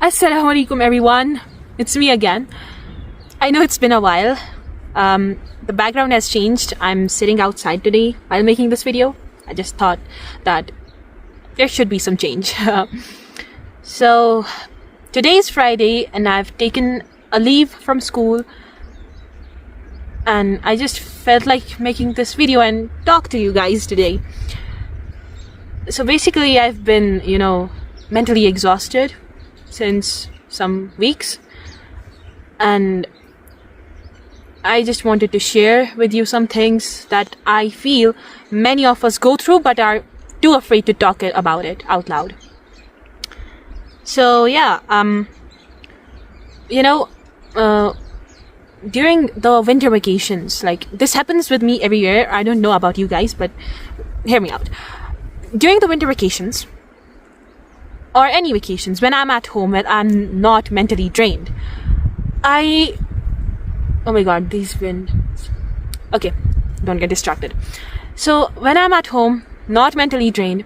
Assalamu Alaikum everyone, it's me again. I know it's been a while. The background has changed. I'm sitting outside today while making this video. I just thought that there should be some change. So today is Friday and I've taken a leave from school, and I just felt like making this video and talk to you guys today. So basically I've been, mentally exhausted since some weeks, and I just wanted to share with you some things that I feel many of us go through but are too afraid to talk about it out loud. So yeah, during the winter vacations, like this happens with me every year. I don't know about you guys, but hear me out. During the winter vacations, or any vacations, when I'm at home, when I'm not mentally drained, oh my god, these wind. Okay, don't get distracted. So when I'm at home, not mentally drained,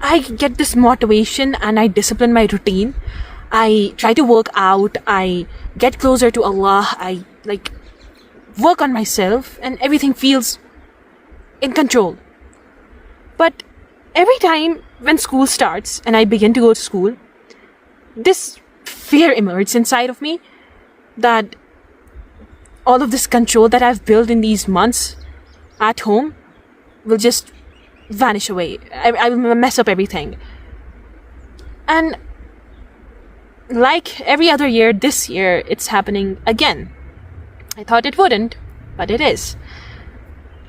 I get this motivation and I discipline my routine. I try to work out, I get closer to Allah, I work on myself, and everything feels in control. But every time when school starts and I begin to go to school, this fear emerges inside of me that all of this control that I've built in these months at home will just vanish away. I will mess up everything. And like every other year, this year it's happening again. I thought it wouldn't, but it is.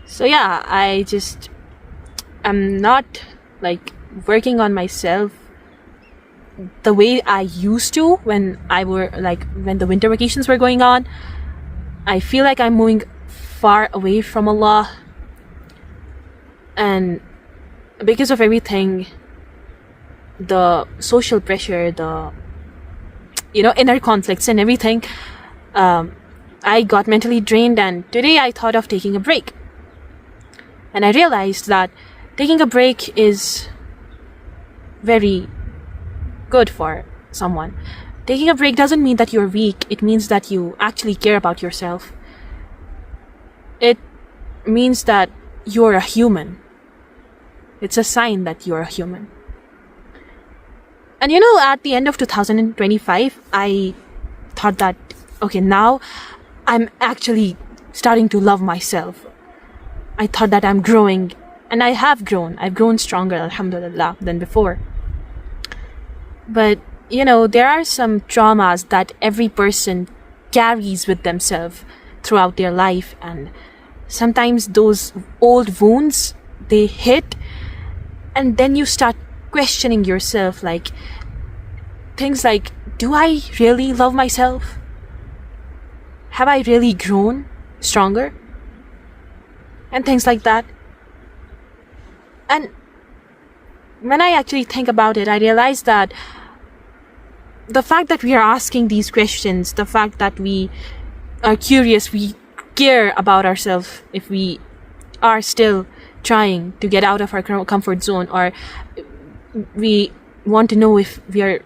So yeah, I'm not working on myself the way I used to when when the winter vacations were going on. I feel like I'm moving far away from Allah, and because of everything, the social pressure, the inner conflicts and everything, I got mentally drained, and today I thought of taking a break. And I realized that taking a break is very good for someone. Taking a break doesn't mean that you're weak. It means that you actually care about yourself. It means that you're a human. It's a sign that you're a human. And at the end of 2025, I thought that, okay, now I'm actually starting to love myself. I thought that I'm growing, and I have grown. I've grown stronger, alhamdulillah, than before. But, there are some traumas that every person carries with themselves throughout their life, and sometimes those old wounds, they hit, and then you start questioning yourself, things like, do I really love myself? Have I really grown stronger? And things like that. And when I actually think about it, I realize that the fact that we are asking these questions, the fact that we are curious, we care about ourselves, if we are still trying to get out of our comfort zone, or we want to know if we are,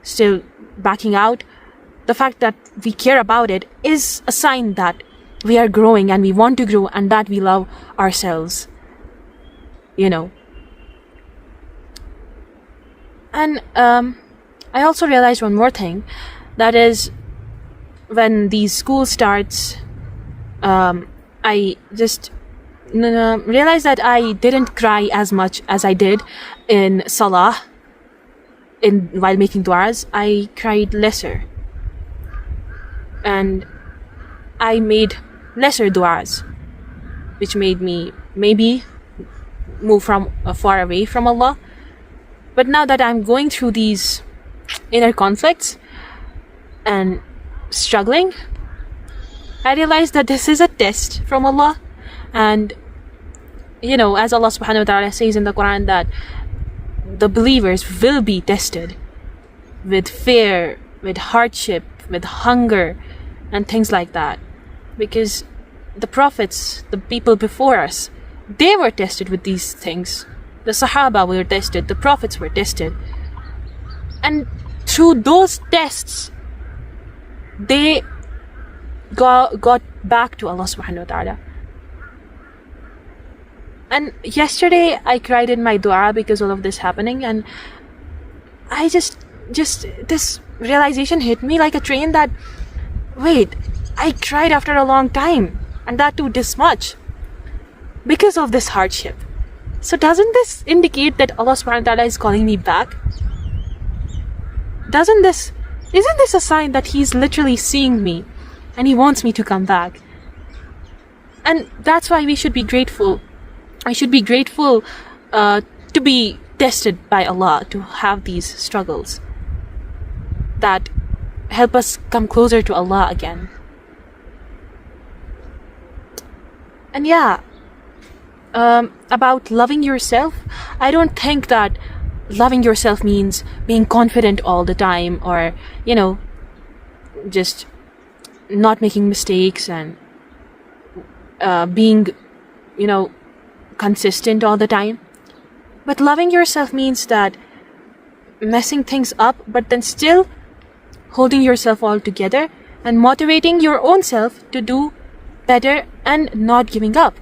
still backing out, the fact that we care about it is a sign that we are growing and we want to grow, and that we love ourselves, And I also realized one more thing, that is, when the school starts, I just realized that I didn't cry as much as I did in Salah, while making du'as. I cried lesser, and I made lesser du'as, which made me maybe move from far away from Allah. But now that I'm going through these inner conflicts and struggling, I realized that this is a test from Allah. And as Allah subhanahu wa ta'ala says in the Quran, that the believers will be tested with fear, with hardship, with hunger, and things like that. Because the prophets, the people before us, they were tested with these things. The Sahaba were tested, the prophets were tested. And through those tests, they got back to Allah subhanahu wa ta'ala. And yesterday I cried in my dua because all of this happening, and I just this realization hit me like a train that, wait, I cried after a long time, and that too this much, because of this hardship. So doesn't this indicate that Allah subhanahu wa ta'ala is calling me back? Isn't this a sign that He's literally seeing me and He wants me to come back? And that's why we should be grateful. I should be grateful to be tested by Allah, to have these struggles that help us come closer to Allah again. And yeah, about loving yourself, I don't think that loving yourself means being confident all the time, or, just not making mistakes and being, consistent all the time. But loving yourself means that messing things up, but then still holding yourself all together and motivating your own self to do better and not giving up.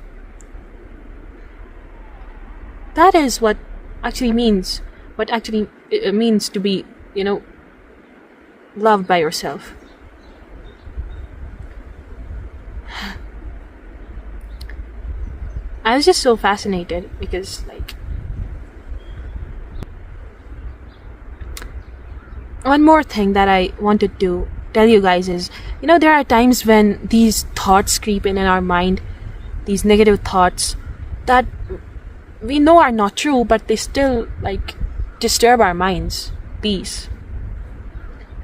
That is what actually means to be, loved by yourself. I was just so fascinated because, one more thing that I wanted to tell you guys is, there are times when these thoughts creep in our mind, these negative thoughts that we know are not true, but they still disturb our mind's peace.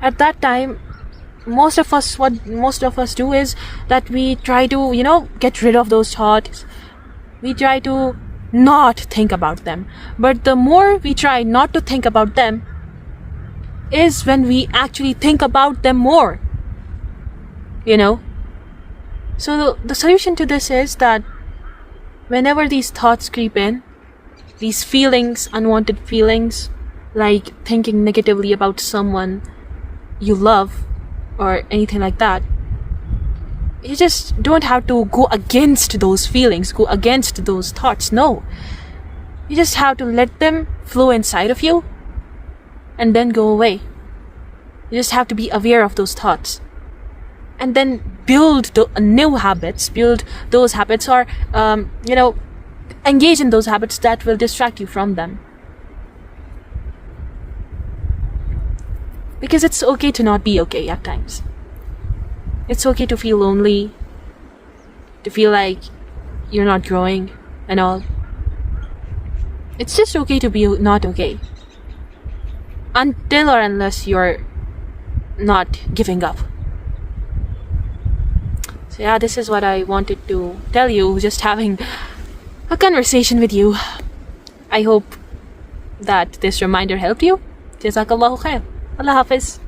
At that time, what most of us do is that we try to, get rid of those thoughts. We try to not think about them. But the more we try not to think about them is when we actually think about them more. So the solution to this is that whenever these thoughts creep in, these feelings, unwanted feelings, like thinking negatively about someone you love or anything like that, you just don't have to go against those feelings, go against those thoughts. No. You just have to let them flow inside of you and then go away. You just have to be aware of those thoughts. And then build new habits, build those habits, or, engage in those habits that will distract you from them. Because it's okay to not be okay at times. It's okay to feel lonely, to feel like you're not growing and all. It's just okay to be not okay. Until or unless you're not giving up. So yeah, this is what I wanted to tell you, just having a conversation with you. I hope that this reminder helped you. Jazakallahu khair. Allah Hafiz.